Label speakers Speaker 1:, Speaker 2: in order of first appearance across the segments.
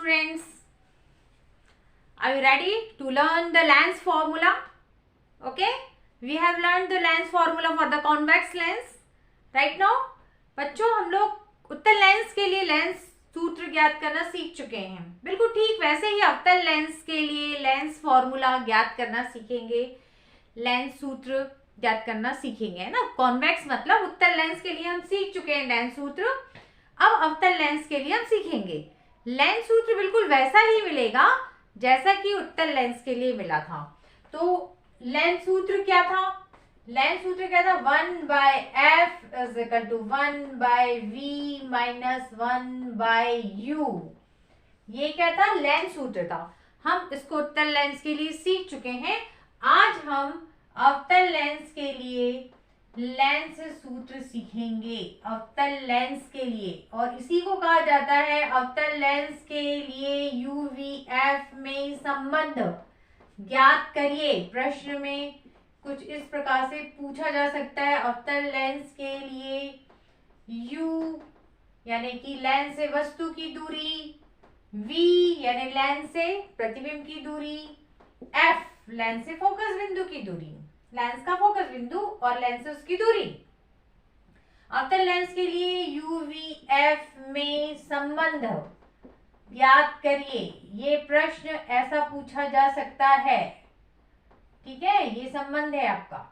Speaker 1: students, are you ready to learn the lens formula? Okay, we have learned the lens formula for the convex lens. Right now बच्चों हम लोग उत्तल lens के लिए lens सूत्र ज्ञात करना सीख चुके हैं. बिल्कुल ठीक वैसे ही अवतल लेंस के लिए लेंस फॉर्मूला ज्ञात करना सीखेंगे, लेंस सूत्र ज्ञात करना सीखेंगे, है ना. कॉन्वेक्स मतलब उत्तल लेंस के लिए हम सीख चुके हैं लेंस सूत्र. अब अवतल लेंस के लिए हम सीखेंगे. लेंस सूत्र बिल्कुल वैसा ही मिलेगा जैसा कि उत्तल लेंस के लिए मिला था. तो लेंस सूत्र क्या था? लेंस सूत्र क्या था? 1/f is equal to 1/v minus 1/u. ये क्या था? लेंस सूत्र था. हम इसको उत्तल लेंस के लिए सीख चुके हैं. आज हम अवतल लेंस के लिए लेंस सूत्र सीखेंगे, अवतल लेंस के लिए. और इसी को कहा जाता है अवतल लेंस के लिए UVF में संबंध ज्ञात करिए. प्रश्न में कुछ इस प्रकार से पूछा जा सकता है. अवतल लेंस के लिए U यानी कि लेंस से वस्तु की दूरी, V यानी लेंस से प्रतिबिंब की दूरी, F लेंस से फोकस बिंदु की दूरी, लेंस का फोकस बिंदु और लेंस से उसकी दूरी. अवतल लेंस के लिए UVF में संबंध ज्ञात करिए. ये प्रश्न ऐसा पूछा जा सकता है. ठीक है, ये संबंध है आपका.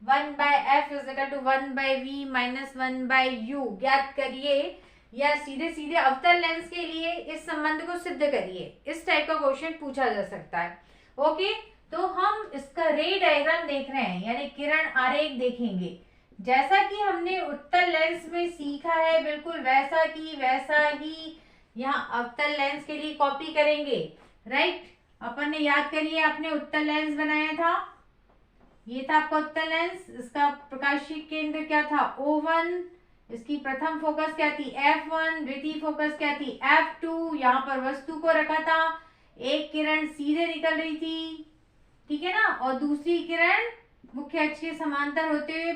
Speaker 1: 1/f is equal to 1/v minus 1/u ज्ञात करिए, या सीधे सीधे अवतल लेंस के लिए इस संबंध को सिद्ध करिए. इस टाइप का क्वेश्चन पूछा जा सकता है. ओके, तो हम इसका रे डायग्राम देख रहे हैं, यानी किरण आरेख देखेंगे. जैसा कि हमने उत्तल लेंस में सीखा है बिल्कुल वैसा की वैसा ही यहाँ अवतल लेंस के लिए कॉपी करेंगे. राइट, अपन ने याद करिए आपने उत्तल लेंस बनाया था. ये था आपका उत्तल लेंस. इसका प्रकाशीय केंद्र क्या था? O1. इसकी प्रथम फोकस क्या थी? F1. द्वितीय फोकस क्या थी? F2. यहाँ पर वस्तु को रखा था. एक किरण सीधे निकल रही थी, ठीक है ना, और दूसरी किरण मुख्य अक्ष के समांतर होते हुए,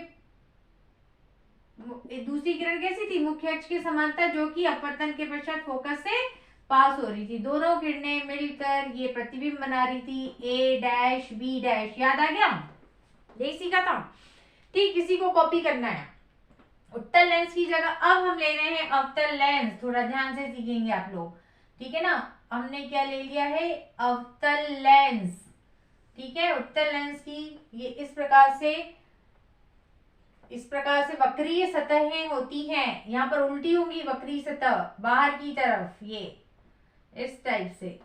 Speaker 1: दूसरी किरण कैसी थी? मुख्य अक्ष के समांतर, जो कि अपवर्तन के पश्चात फोकस से पास हो रही थी. दोनों किरणें मिलकर ये प्रतिबिंब बना रही थी A' B'. याद आ गया? यही सीखा था. ठीक, इसी को कॉपी करना है उत्तल लेंस की जगह. अब हम ले रहे हैं अवतल लेंस. थोड़ा ध्यान से सीखेंगे आप लोग, ठीक है ना. हमने क्या ले लिया है? अवतल लेंस. ठीक है, उत्तल लेंस की ये इस प्रकार से वक्रीय सतहें होती हैं. यहाँ पर उल्टी होंगी वक्रीय सतह बाहर की तरफ, ये इस टाइप से.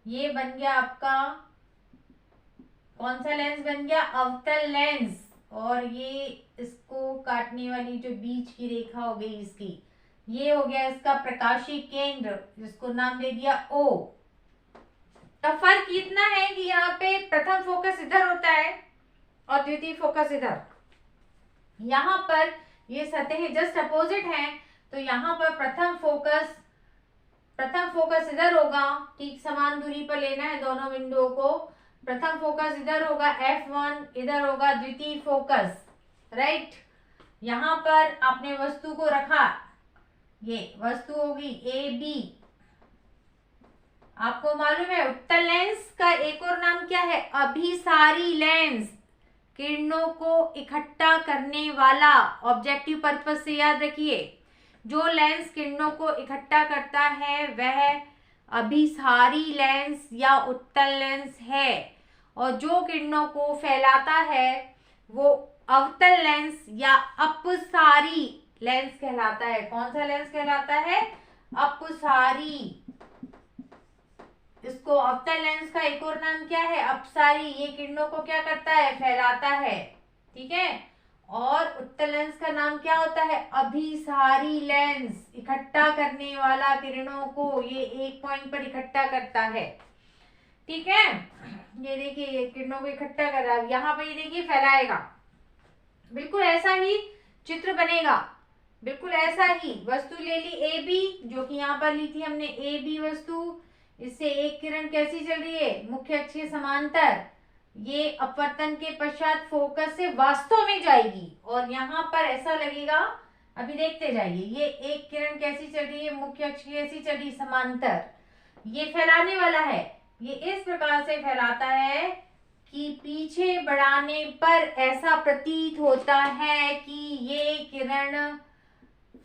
Speaker 1: ये बन गया आपका कौन सा लेंस बन गया? अवतल लेंस. और ये इसको काटने वाली जो बीच की रेखा हो गई इसकी, ये हो गया इसका प्रकाशीय केंद्र, जिसको नाम दे दिया O. अब फर्क इतना है कि यहाँ पे प्रथम फोकस इधर होता है और द्वितीय फोकस इधर. यहाँ पर ये सतहें जस्ट अपोजिट हैं, तो यहाँ पर प्रथम फोकस इधर होगा. ठीक समान दूरी पर लेना है दोनों बिंदुओं को. प्रथम फोकस इधर होगा F1, इधर होगा द्वितीय फोकस. राइट, यहाँ पर आपने वस्तु को रखा, ये वस्तु होगी AB. आपको मालूम है उत्तल लेंस का एक और नाम क्या है? अभिसारी लेंस. किरणों को इकट्ठा करने वाला. ऑब्जेक्टिव पर्पस से याद रखिए, जो लेंस किरणों को इकट्ठा करता है वह अभिसारी लेंस या उत्तल लेंस है, और जो किरणों को फैलाता है वो अवतल लेंस या अपसारी लेंस कहलाता है. कौन सा लेंस कहलाता है? अपसारी. इसको अवतल लेंस का एक और नाम क्या है? अपसारी. ये किरणों को क्या करता है? फैलाता है. ठीक है, और उत्तल लेंस का नाम क्या होता है? अभिसारी लेंस. इकट्ठा करने वाला किरणों को, ये एक पॉइंट पर इकट्ठा करता है. ठीक है, ये देखिए ये किरणों को इकट्ठा कर रहा है. यहाँ पर ये देखिए फैलाएगा. बिल्कुल ऐसा ही चित्र बनेगा, बिल्कुल ऐसा ही. वस्तु ले ली AB, जो कि यहाँ पर ली थी हमने AB वस्तु. इससे एक किरण कैसी चल रही है? मुख्य अक्ष के समांतर. ये अपवर्तन के पश्चात फोकस से वास्तव में जाएगी, और यहाँ पर ऐसा लगेगा, अभी देखते जाइए. ये एक किरण कैसी चल रही है? मुख्य अक्ष की कैसी चल रही? समांतर. ये फैलाने वाला है, ये इस प्रकार से फैलाता है कि पीछे बढ़ाने पर ऐसा प्रतीत होता है कि ये किरण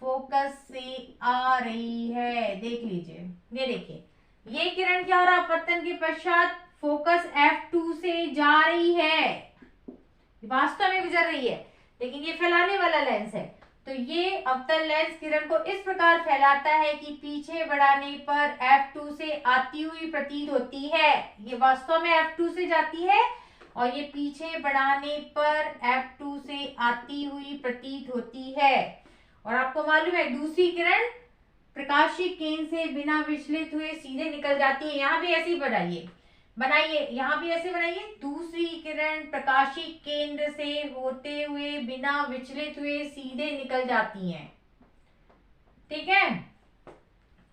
Speaker 1: फोकस से आ रही है। देख लीजिए, ये देखिए, ये किरण क्या हो रहा है, अपवर्तन के पश्चात फोकस F2 से जा रही है, वास्तव में गुजर रही है, लेकिन ये फैलाने वाला लेंस है। तो ये अवतल लेंस किरण को इस प्रकार फैलाता है कि पीछे बढ़ाने पर F2 से आती हुई प्रतीत होती है। ये वास्तव में F2 से जाती है और ये पीछे बढ़ाने पर F2 से आती हुई प्रतीत होती है। और आपको मालूम है दूसरी किरण प्रकाशिक केंद्र से बिना विचलित हुए सीधे निकल जाती है। यहाँ भी ऐसे ही बनाइए, यहाँ भी ऐसे बनाइए। दूसरी किरण प्रकाशिक केंद्र से होते हुए बिना विचलित हुए सीधे निकल जाती हैं। ठीक है,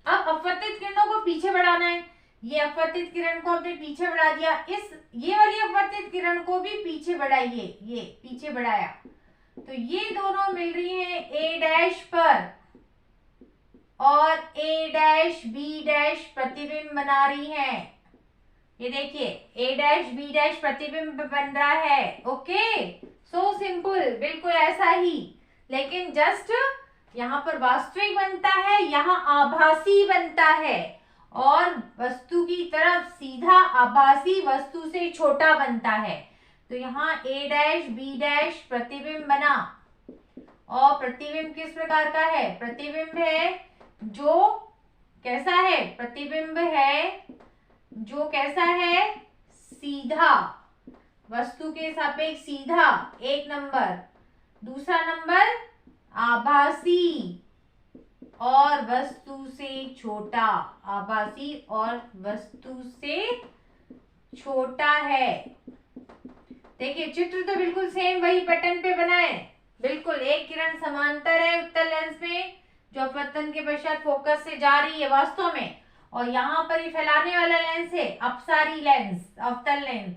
Speaker 1: अब अपवर्तित किरणों को पीछे बढ़ाना है। ये अपवर्तित किरण को आपने पीछे बढ़ा दिया, ये वाली अपवर्तित किरण को भी पीछे बढ़ाइए, ये पीछे बढ़ाया, तो ये दोनों मिल रही हैं A' पर और A' B' प्रतिबिंब बना रही हैं। ये देखिए A' B' प्रतिबिंब बन रहा है। ओके, सो सिंपल, बिल्कुल ऐसा ही, लेकिन जस्ट यहाँ पर वास्तविक बनता है, यहाँ आभासी बनता है, और वस्तु की तरफ सीधा आभासी वस्तु से छोटा बनता है। तो यहाँ A' B' प्रतिबिंब बना, और प्रतिबिंब किस प्रकार का है, प्रतिबिंब है जो कैसा है, प्रतिबिंब है जो कैसा है, सीधा, वस्तु के सापेक्ष सीधा, एक नंबर। दूसरा नंबर आभासी और वस्तु से छोटा, आभासी और वस्तु से छोटा है। देखिए चित्र तो बिल्कुल सेम वही पैटर्न पे बना है, बिल्कुल एक किरण समांतर है उत्तल लेंस में जो अपवर्तन के पश्चात फोकस से जा रही है वास्तव में, और यहाँ पर ये फैलाने वाला लेंस है अपसारी लेंस, अवतल लेंस।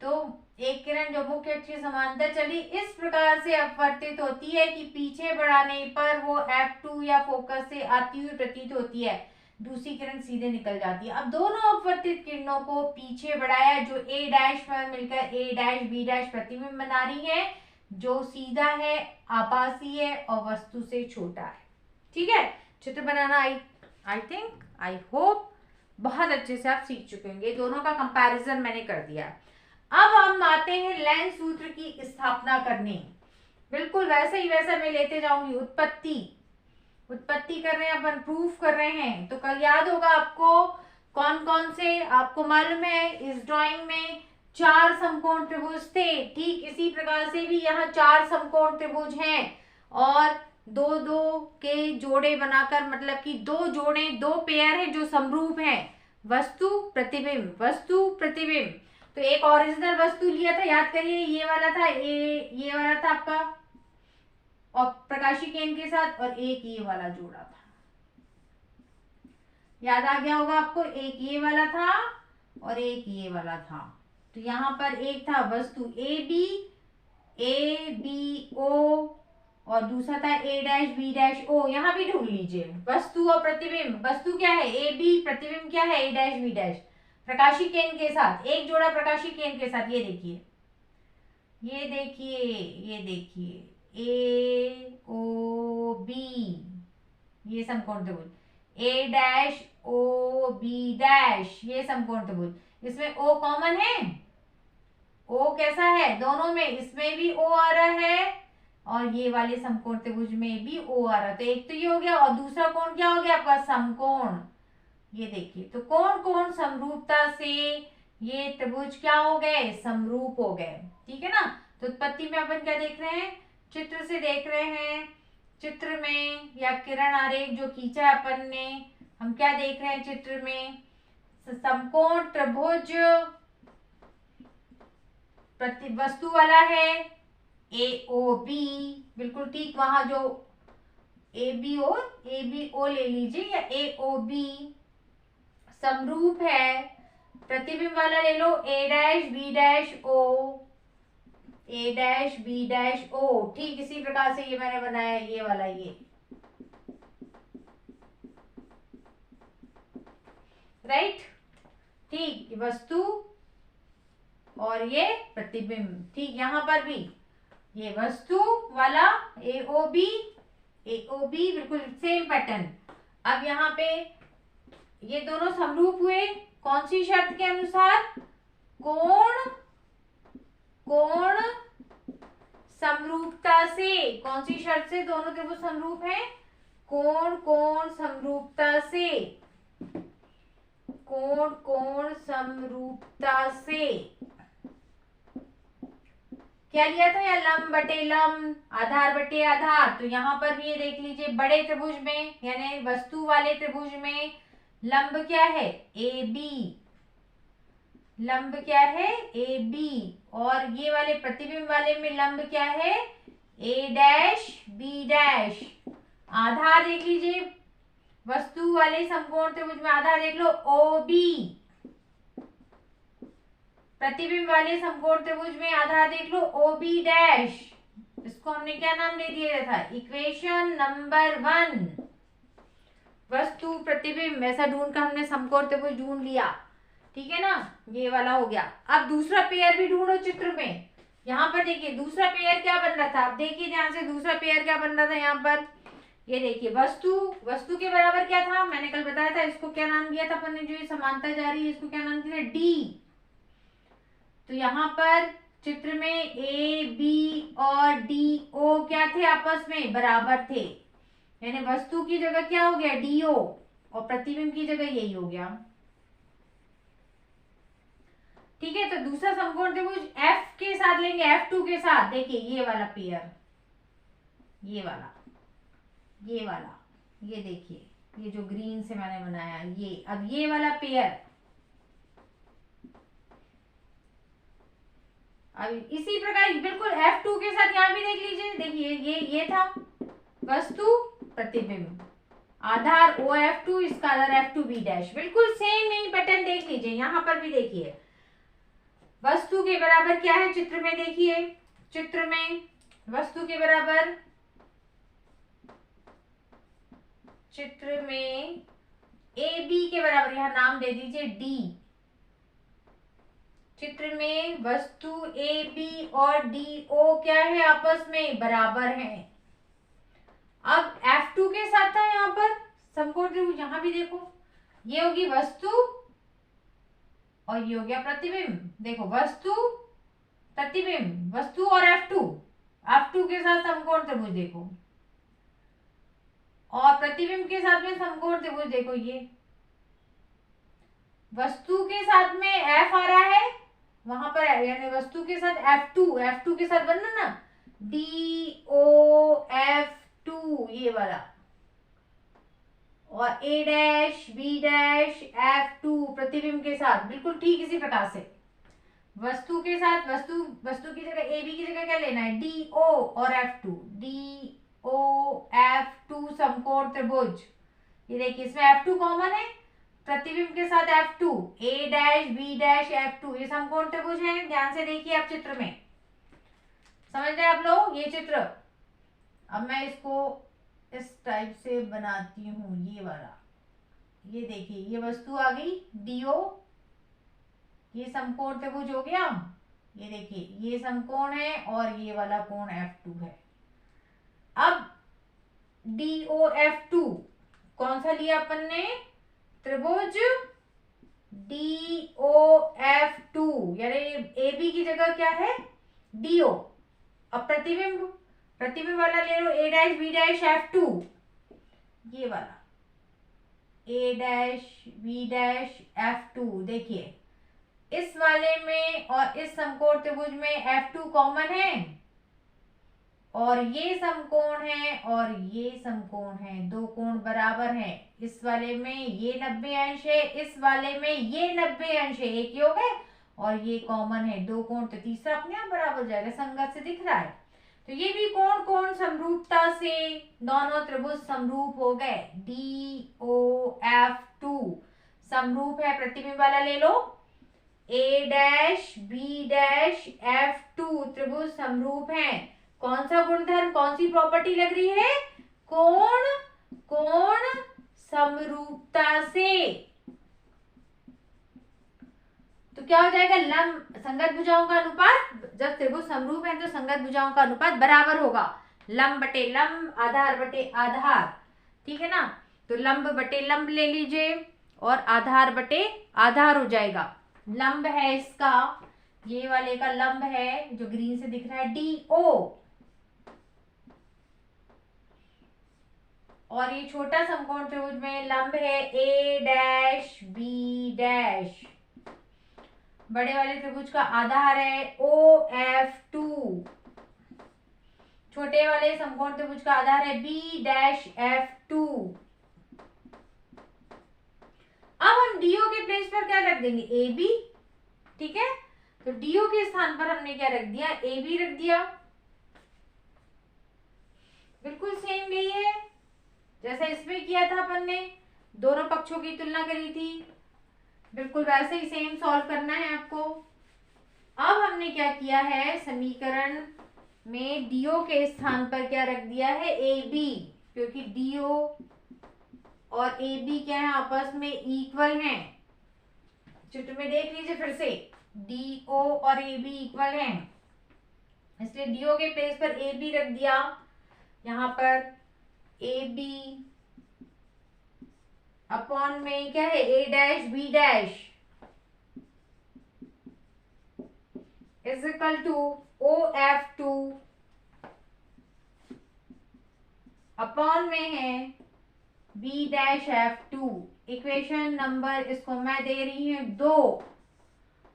Speaker 1: तो एक किरण जो मुख्य अक्ष के समांतर चली इस प्रकार से अपवर्तित होती है कि पीछे बढ़ाने पर वो F2 या फोकस से आती हुई प्रतीत होती है, दूसरी किरण सीधे निकल जाती है। अब दोनों अपवर्तित किरणों को पीछे बढ़ाया, जो A' पर मिलकर A' B' प्रतिबिंब बना रही है, जो सीधा है, आभासी है और वस्तु से छोटा है। ठीक है, चित्र बनाना आई थिंक, आई होप बहुत अच्छे से आप सीख चुके होंगे। दोनों का कंपैरिजन मैंने कर दिया। अब हम आते हैं लेंस सूत्र की स्थापना करने। बिल्कुल वैसे ही वैसा मैं लेते जाऊंगी। उत्पत्ति कर रहे हैं अपन, प्रूफ कर रहे हैं, तो कल याद होगा आपको कौन कौन से, आपको मालूम है इस ड्राइंग में 4 समकोण त्रिभुज थे। ठीक इसी प्रकार से भी यहाँ 4 समकोण त्रिभुज हैं और 2-2 के जोड़े बनाकर, मतलब कि 2 जोड़े, 2 पेयर है जो समरूप हैं, वस्तु प्रतिबिंब, वस्तु प्रतिबिंब। तो एक ओरिजिनल वस्तु लिया था, याद करिए, ये वाला था, ये वाला था आपका और प्रकाशी केंद्र के साथ, और एक ये वाला जोड़ा था, याद आ गया होगा आपको। एक ये वाला था और एक ये वाला था। तो यहाँ पर एक था वस्तु ए बी ओ और दूसरा था A' B' O। यहाँ भी ढूंढ लीजिए वस्तु और प्रतिबिंब। वस्तु क्या है A B, प्रतिबिंब क्या है A' B', प्रकाशी केंद्र के साथ, एक जोड़ा प्रकाशी केंद्र के साथ। ये देखिए, ये देखिए, ये देखिए AOB, ये समकोण त्रिभुज, A'OB', ये समकोण त्रिभुज। इसमें O कॉमन है, O कैसा है दोनों में, इसमें भी O आ रहा है और ये वाले समकोण त्रिभुज में भी O आ रहा है। तो एक तो ये हो गया, और दूसरा कोण क्या हो गया आपका, समकोण। ये देखिए, तो कोण कोण समरूपता से ये त्रिभुज क्या हो गए, समरूप हो गए। ठीक है ना। तो उत्पत्ति में अपन क्या देख रहे हैं, चित्र से देख रहे हैं, चित्र में या किरण आरेख जो खींचा है अपन ने, हम क्या देख रहे हैं चित्र में, समकोण त्रिभुज वस्तु वाला है AOB, बिल्कुल ठीक, वहां जो ABO ले लीजिए या AOB समरूप है। प्रतिबिंब वाला ले लो A' B', ठीक इसी प्रकार से ये मैंने बनाया, ये वाला, ये राइट। ठीक, वस्तु और ये प्रतिबिंब। ठीक, यहाँ पर भी ये वस्तु वाला AOB, AOB बिल्कुल सेम पैटर्न। अब यहाँ पे ये दोनों समरूप हुए कौन सी शर्त के अनुसार? कोण समरूपता से। कौन सी शर्त से दोनों त्रिभुज समरूप हैं? कोण समरूपता से। कोण समरूपता से क्या लिया था? या लंब बटे लंब, आधार बटे आधार। तो यहाँ पर भी ये देख लीजिए, बड़े त्रिभुज में यानी वस्तु वाले त्रिभुज में लंब क्या है? AB। लंब क्या है? AB। और ये वाले प्रतिबिंब वाले में लंब क्या है? A', B'। आधार देख लीजिए, वस्तु वाले समकोण त्रिभुज में आधार देख लो OB। प्रतिबिंब वाले समकोण त्रिभुज में आधार देख लो OB'। इसको हमने क्या नाम दे दिया था? Equation number 1। वस्तु प्रतिबिंब ऐसा ढूंढ कर हमने समकोण त्रिभुज ढूंढ लिया। ठीक है ना, ये वाला हो गया। अब दूसरा पेयर भी ढूंढो चित्र में। यहाँ पर देखिए दूसरा पेयर क्या बन रहा था, आप देखिए ध्यान से दूसरा पेयर क्या बन रहा था। यहाँ पर ये देखिए वस्तु के बराबर क्या था, मैंने कल बताया था। इसको क्या नाम दिया था अपन ने? जो ये समानता जा रही है इसको क्या नाम दिया था? D। तो यहाँ पर चित्र में AB और DO क्या थे? आपस में बराबर थे, यानी वस्तु की जगह क्या हो गया? DO, और प्रतिबिंब की जगह यही हो गया। ठीक है, तो दूसरा समकोण त्रिभुज F के साथ लेंगे, F2 के साथ। देखिए ये वाला पेयर, ये वाला, ये देखिए, ये जो ग्रीन से मैंने बनाया ये। अब ये वाला पेयर, अब इसी प्रकार बिल्कुल F2 के साथ यहाँ भी देख लीजिए। देखिए ये था वस्तु प्रतिबिंब, आधार OF2, इसका आधार F2B'। बिल्कुल सेम यही पैटर्न देख लीजिए। यहाँ पर भी देखिए वस्तु के बराबर क्या है चित्र में? देखिए चित्र में वस्तु के बराबर, चित्र में AB के बराबर, यहाँ नाम दे दीजिए D। चित्र में वस्तु AB और DO क्या है? आपस में बराबर है। अब F2 के साथ था यहाँ पर समकोण त्रिभुज। यहाँ भी देखो ये होगी वस्तु और ये हो गया प्रतिबिंब। देखो वस्तु प्रतिबिंब, वस्तु और F2 के साथ समकोण त्रिभुज देखो, और प्रतिबिंब के साथ में समकोण त्रिभुज देखो। ये वस्तु के साथ में F आ रहा है वहां पर, यानी वस्तु के साथ F2 के साथ बनना ना DOF2 ये वाला, और A', B', F2 प्रतिबिंब के साथ बिल्कुल ठीक इसी प्रकार से। वस्तु के साथ वस्तु की जगह AB की जगह क्या लेना है? DO और F2, DOF2 समकोण त्रिभुज। ये देखिए इसमें F2 कॉमन है, प्रतिबिंब के साथ F2, A', B', F2 ये समकोण त्रिभुज है। ध्यान से देखिए आप चित्र में, समझ रहे आप लोग ये चित्र। अब मैं इसको इस टाइप से बनाती हूँ, ये वाला। ये देखिए ये वस्तु आ गई DO, ये समकोण त्रिभुज हो गया। ये देखिए ये समकोण है और ये वाला कोण F2 है। अब DOF2 कौन सा लिया अपन ने? त्रिभुज DOF2, यानी AB की जगह क्या है? DO। अब प्रतिबिंब वाला ले लो A', B', F2, ये वाला A', B', F2। देखिए इस वाले में और इस समकोण त्रिभुज में F2 कॉमन है, और ये समकोण है और ये समकोण है, दो कोण बराबर हैं। इस वाले में ये 90 अंश है, इस वाले में ये 90 अंश है, एक ही हो गए, और ये कॉमन है दो कोण, तो तीसरा अपने आप बराबर जाएगा, संगत से दिख रहा है। तो ये भी कोण समरूपता से दोनों त्रिभुज समरूप हो गए। DOF2 समरूप है। प्रतिबिंब वाला ले लो A', B', F2 त्रिभुज समरूप है। कौन सा गुणधर्म, कौन सी प्रॉपर्टी लग रही है? कोण समरूपता से। क्या हो जाएगा, लंब संगत भुजाओं का अनुपात, जब त्रिभुज समरूप है तो संगत भुजाओं का अनुपात बराबर होगा, लंब बटे लंब, आधार बटे आधार, ठीक है ना। तो लंब बटे लंब ले लीजिए और आधार बटे आधार हो जाएगा। लंब है इसका, ये वाले का लंब है जो ग्रीन से दिख रहा है DO, और ये छोटा समकोण त्रिभुज में लंब है A डैश B डैश। बड़े वाले त्रिभुज का आधार है OF2, छोटे वाले समकोण त्रिभुज का आधार है B डैश F2। अब हम DO के प्लेस पर क्या रख देंगे, AB, ठीक है। तो DO के स्थान पर हमने क्या रख दिया, AB रख दिया। बिल्कुल सेम यही है जैसा इसमें किया था अपन ने, दोनों पक्षों की तुलना करी थी, बिल्कुल वैसे ही सेम सॉल्व करना है आपको। अब हमने क्या किया है, समीकरण में DO के स्थान पर क्या रख दिया है, AB, क्योंकि DO और AB क्या है, आपस में इक्वल हैं। चित्र में देख लीजिए फिर से, DO और AB इक्वल हैं, इसलिए DO के प्लेस पर AB रख दिया। यहाँ पर AB अपॉन में क्या है, A dash B dash is equal to OF2 upon में है B dash F2। Equation number इसको मैं दे रही हूँ 2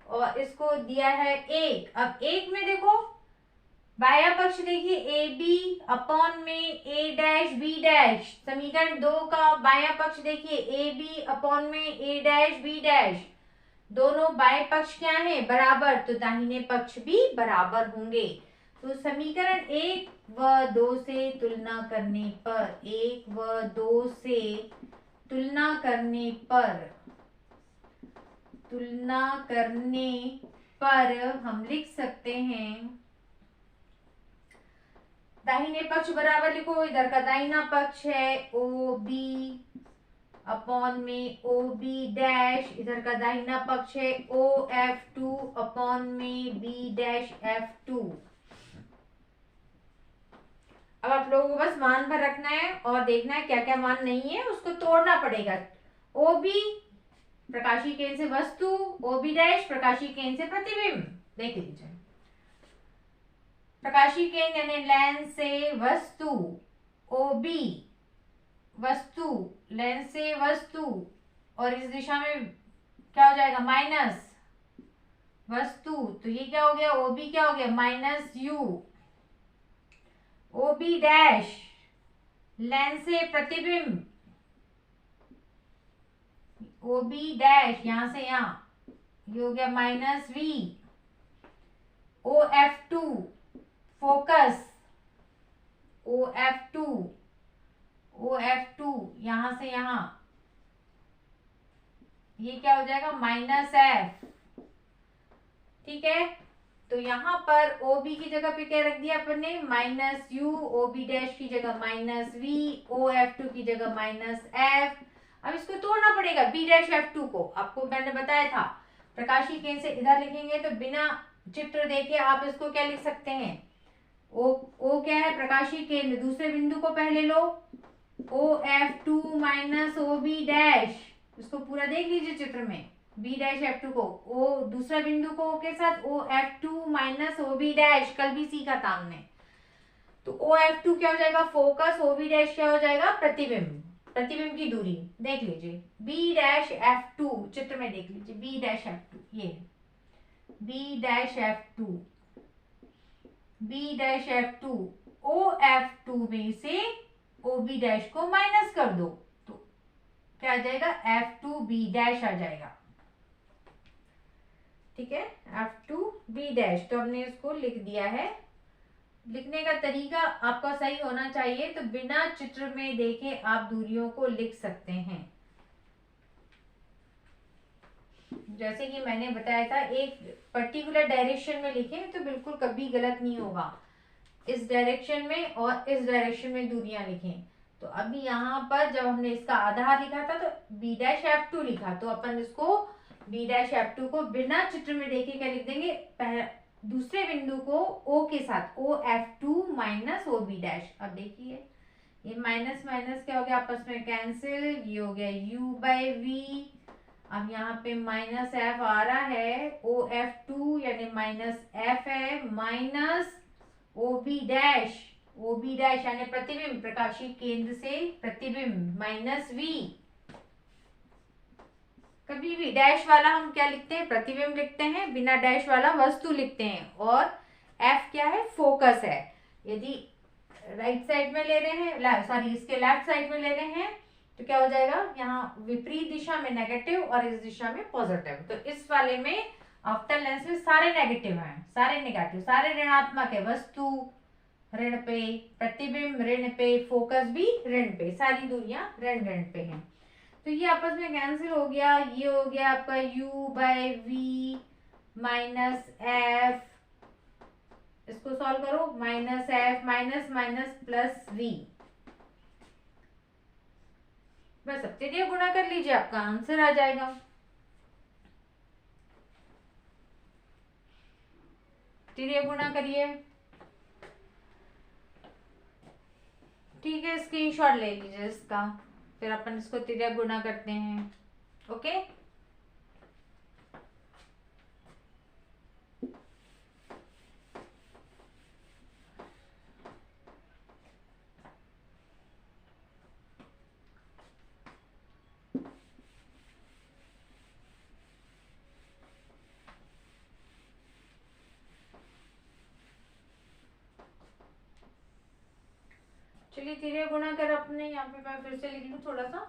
Speaker 1: और इसको दिया है 1। अब 1 में देखो बाया पक्ष देखिए, AB अपॉन में A डैश B डैश, समीकरण 2 का बाया पक्ष देखिए AB अपॉन में A डैश B डैश, दोनों बाएं पक्ष क्या है, बराबर, तो दाहिने पक्ष भी बराबर होंगे। तो समीकरण 1 व 2 से तुलना करने पर, 1 व 2 से तुलना करने पर हम लिख सकते हैं, दाहिने पक्ष बराबर लिखो, इधर का दाहिना पक्ष है OB अपॉन में OB डैश, इधर का दाहिना पक्ष है OF2 अपॉन में B डैश F2। अब आप लोगों को बस मान भर रखना है और देखना है क्या क्या मान नहीं है, उसको तोड़ना पड़ेगा। OB प्रकाशीय केंद्र से वस्तु, OB डैश प्रकाशीय केंद्र से प्रतिबिंब। देख लीजिए, प्रकाशीय केंद्र यानी लेंस से वस्तु, OB वस्तु, लेंस से वस्तु, और इस दिशा में क्या हो जाएगा, माइनस वस्तु, तो ये क्या हो गया, OB क्या हो गया, minus U। OB dash lens से प्रतिबिंब, OB डैश यहां से यहां, ये हो गया minus V। OF2 focus, OF2 यहां से यहां, ये क्या हो जाएगा, माइनस F, ठीक है। तो यहाँ पर OB की जगह पे क्या रख दिया अपन ने, माइनस U, OB डैश की जगह माइनस V, OF2 की जगह माइनस F। अब इसको तोड़ना पड़ेगा B डैश F2 को, आपको मैंने बताया था, प्रकाशीय केंद्र से इधर लिखेंगे तो बिना चित्र देखे आप इसको क्या लिख सकते हैं, O क्या है, प्रकाशीय केंद्र, दूसरे बिंदु को पहले लो, OF2 माइनस OB डैश, इसको पूरा देख लीजिए चित्र में, B डैश F2 को, O दूसरा बिंदु को O के साथ OF2 माइनस OB डैश, कल भी सीखा था हमने। तो OF2 क्या हो जाएगा, फोकस, OB डैश क्या हो जाएगा, प्रतिबिंब, प्रतिबिंब की दूरी देख लीजिए, B डैश F2 चित्र में देख लीजिए, B डैश F2, ये B dash F2, B dash F2, OF2 में से OB डैश को माइनस कर दो तो क्या आ जाएगा, F2B डैश आ जाएगा, ठीक है, F2B डैश। तो हमने इसको लिख दिया है। लिखने का तरीका आपका सही होना चाहिए, तो बिना चित्र में देखे आप दूरियों को लिख सकते हैं। जैसे कि मैंने बताया था, एक पर्टिकुलर डायरेक्शन में लिखें तो बिल्कुल कभी गलत नहीं होगा, इस डायरेक्शन में और इस डायरेक्शन में दूरियां लिखें। तो अभी यहाँ पर जब हमने इसका आधार लिखा था तो B डैश F2 लिखा, तो अपन इसको बी डैश F2 को बिना चित्र में देखे क्या लिख देंगे, दूसरे बिंदु को O के साथ OF2 माइनस OB डैश। अब देखिए ये माइनस माइनस क्या हो गया, आपस में कैंसिल, ये हो गया U बाई V। अब यहाँ पे माइनस F आ रहा है, OF2 यानी माइनस F है, minus OB dash, OB dash यानी प्रतिबिंब, प्रकाशीय केंद्र से प्रतिबिंब, माइनस V। कभी भी डैश वाला हम क्या लिखते हैं, प्रतिबिंब लिखते हैं, बिना डैश वाला वस्तु लिखते हैं। और F क्या है, फोकस है। यदि राइट साइड में ले रहे हैं, सॉरी इसके लेफ्ट साइड में ले रहे हैं तो क्या हो जाएगा, यहाँ विपरीत दिशा में नेगेटिव और इस दिशा में पॉजिटिव। तो इस वाले में अवतल लेंस में सारे नेगेटिव हैं, सारे नेगेटिव, सारे ऋणात्मक है। वस्तु ऋण पे, प्रतिबिंब ऋण पे, फोकस भी ऋण पे, सारी दूरियां ऋण ऋण पे हैं। तो ये आपस में कैंसिल हो गया, ये हो गया आपका U by V minus F, इसको सॉल्व करो, minus F minus minus plus V, बस अब तिर्यक गुणा कर लीजिए, आपका आंसर आ जाएगा। तिर्यक गुणा करिए, ठीक है, स्क्रीनशॉट ले लीजिए इसका, फिर अपन इसको तिर्यक गुणा करते हैं। ओके, चलिए तिर्यक गुणा कर अपने यहाँ पे मैं फिर से लिख लूँ थोड़ा सा।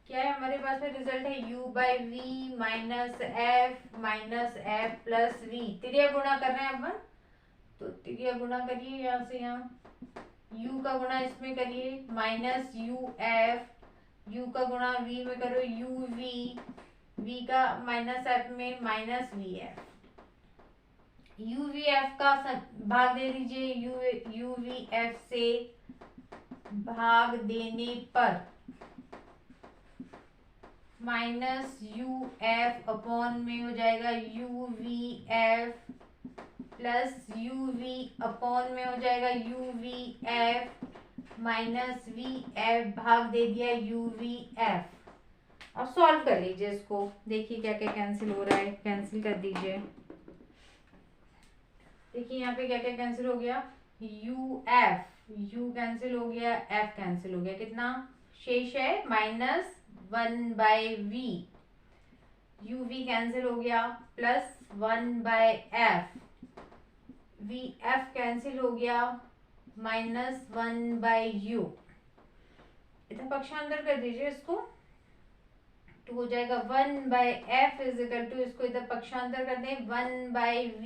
Speaker 1: क्या है हमारे पास में रिजल्ट है, U by V minus F plus V। तिर्यक गुणा कर रहे हैं अपन, तो तिर्यक गुणा करिए, यहाँ से यहाँ U का गुणा इसमें करिए, माइनस UF, U का गुणा V में करो UV, V का माइनस F में माइनस VF, UVF का भाग दे दीजिए, UVF से भाग देने पर माइनस UF अपॉन में हो जाएगा UVF प्लस UV अपॉन में हो जाएगा UVF माइनस VF, भाग दे दिया UVF। अब सॉल्व कर लीजिए इसको, देखिए क्या क्या कैंसिल हो रहा है, कैंसिल कर दीजिए। देखिए यहाँ पे क्या क्या कैंसिल हो गया, UF, U कैंसिल हो गया, F कैंसिल हो गया, कितना शेष है, minus 1 by V, UV cancel हो गया, plus 1 by F, VF cancel हो गया, माइनस 1 बाई U। इधर पक्षांतर कर दीजिए इसको, तो हो जाएगा 1 by F is equal to, इसको इधर पक्षांतर कर दें, 1 बाई V,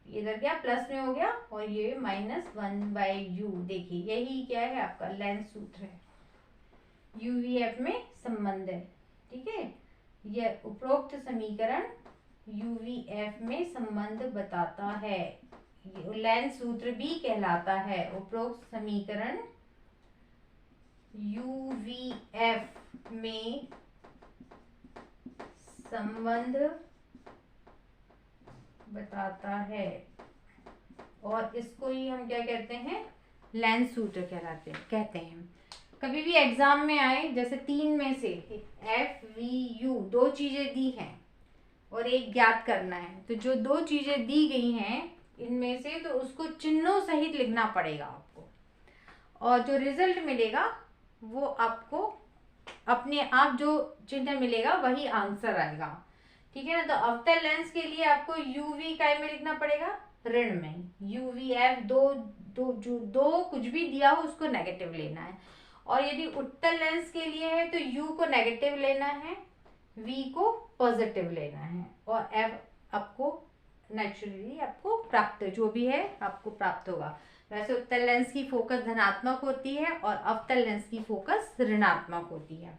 Speaker 1: इधर क्या प्लस में हो गया, और ये माइनस 1 बाई U। देखिए यही क्या है, आपका लेंस सूत्र है, UVF में संबंध है, ठीक है। यह उपरोक्त समीकरण UVF में संबंध बताता है, ये लेंस सूत्र भी कहलाता है। उपरोक्त समीकरण UVF में संबंध बताता है, और इसको ही हम क्या कहते हैं, लेंस सूत्र कहते हैं। कभी भी एग्जाम में आए, जैसे 3 में से FVU 2 चीजें दी हैं और एक ज्ञात करना है, तो जो 2 चीजें दी गई हैं इनमें से, तो उसको चिन्हों सहित लिखना पड़ेगा आपको, और जो रिजल्ट मिलेगा वो आपको अपने आप जो चिन्ह मिलेगा वही आंसर आएगा, ठीक है ना। तो अवतल लेंस के लिए आपको UV काय में लिखना पड़ेगा, ऋण में, UVF दो कुछ भी दिया हो उसको नेगेटिव लेना है, और यदि उत्तल लेंस के लिए है तो U को नेगेटिव लेना है, V को पॉजिटिव लेना है, और F आपको नेचुरली आपको प्राप्त, जो भी है आपको प्राप्त होगा। वैसे उत्तल लेंस की फोकस धनात्मक होती है और अवतल लेंस की फोकस ऋणात्मक होती है।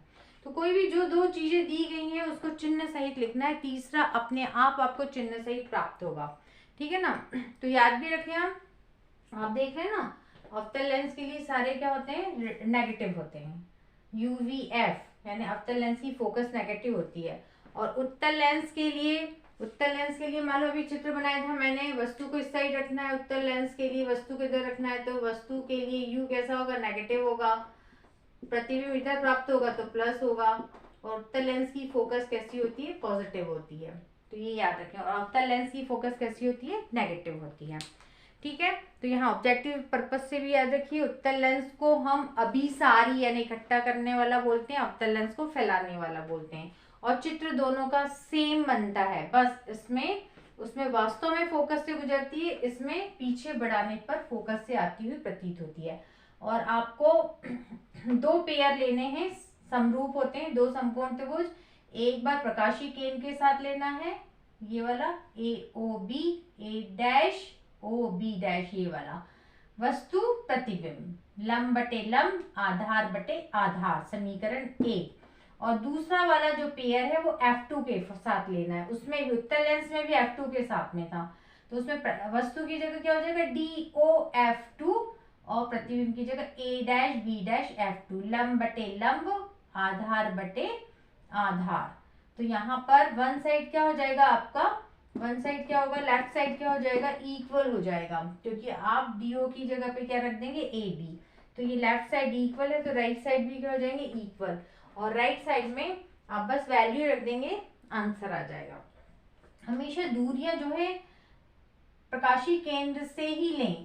Speaker 1: तो कोई भी जो 2 चीजें दी गई हैं उसको चिन्ह सहित लिखना है, तीसरा अपने आप आपको चिन्ह सहित प्राप्त होगा, ठीक है ना। तो याद भी रखें, आप देख रहे हैं ना, अवतल लेंस के लिए सारे क्या होते हैं, नेगेटिव होते हैं, UVF यानी अवतल लेंस की फोकस नेगेटिव होती है। और उत्तल लेंस के लिए मान लो अभी चित्र बनाया था मैंने, वस्तु को इस साइड रखना है, उत्तल लेंस के लिए वस्तु को इधर रखना है, तो वस्तु के लिए यू कैसा होगा, नेगेटिव होगा, प्रतिबिंब इधर प्राप्त होगा तो प्लस होगा। और उत्तल लेंस की फोकस कैसी होती है, पॉजिटिव होती है, तो ये याद रखें। और अवतल लेंस की फोकस कैसी होती है, नेगेटिव होती है। ठीक है, तो यहाँ ऑब्जेक्टिव पर्पज से भी याद रखिए, उत्तल लेंस को हम अभिसारी यानी इकट्ठा करने वाला बोलते हैं, अवतल लेंस को फैलाने वाला बोलते हैं। और चित्र दोनों का सेम बनता है, बस उसमें वास्तव में फोकस से गुजरती है, इसमें पीछे बढ़ाने पर फोकस से आती हुई प्रतीत होती है। और आपको दो पेयर लेने हैं, समरूप होते हैं, दो समकोण त्रिभुज। एक बार प्रकाशीय केंद्र के साथ लेना है, ये वाला AOB, A dash OB dash, ये वाला वस्तु प्रतिबिंब, लंब बटे लंब, आधार बटे आधार, समीकरण 1। और दूसरा वाला जो पेयर है वो F2 के साथ लेना है, उसमें भी उत्तल लेंस में भी F2 के साथ में था, तो उसमें वस्तु की जगह क्या हो जाएगा, DOF2, और प्रतिबिंब की जगह A dash B dash F2, लंब बटे लंब, आधार बटे आधार। तो यहाँ पर वन साइड क्या हो जाएगा आपका, वन साइड क्या होगा, लेफ्ट साइड क्या हो जाएगा, इक्वल हो जाएगा, क्योंकि आप DO की जगह पे क्या रख देंगे, AB, तो ये लेफ्ट साइड इक्वल है, तो राइट साइड भी क्या हो जाएंगे, इक्वल। और राइट साइड में आप बस वैल्यू रख देंगे, आंसर आ जाएगा। हमेशा दूरियां जो है प्रकाशीय केंद्र से ही लें,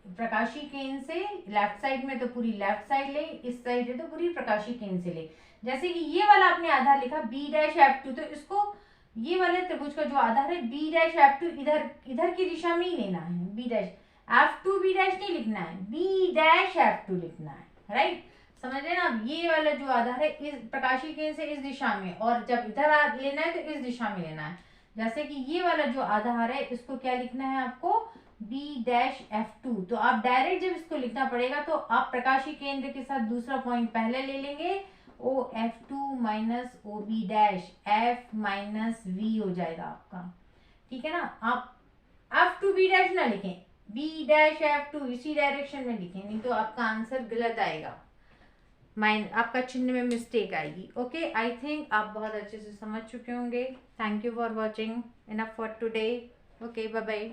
Speaker 1: प्रकाशीय केंद्र से लेफ्ट साइड में तो पूरी लेफ्ट साइड ले, इस साइड है तो पूरी प्रकाशीय केंद्र से ले। जैसे कि ये वाला आपने आधार लिखा B डैश F2, तो इसको ये वाले त्रिभुज का जो आधार है B डैश F2 इधर की दिशा में ही लेना है, B dash F2 B dash नहीं लिखना है, B डैश F2 लिखना है, राइट, समझ रहे ना। अब ये वाला जो आधार है इस प्रकाशीय केंद्र से इस दिशा में, और जब इधर लेना है तो इस दिशा में लेना है। जैसे कि ये वाला जो आधार है इसको क्या लिखना है आपको, B डैश F2, तो आप डायरेक्ट जब इसको लिखना पड़ेगा तो आप प्रकाशीय केंद्र के साथ दूसरा पॉइंट पहले ले लेंगे, OF2 minus OB dash F minus V हो जाएगा आपका, ठीक है ना। आप F2B डैश ना लिखें, B डैश F2 इसी डायरेक्शन में लिखें, नहीं तो आपका आंसर गलत आएगा, आपका चिन्ह में मिस्टेक आएगी। ओके, आई थिंक आप बहुत अच्छे से समझ चुके होंगे। Thank you for watching, enough for today. Okay, bye bye.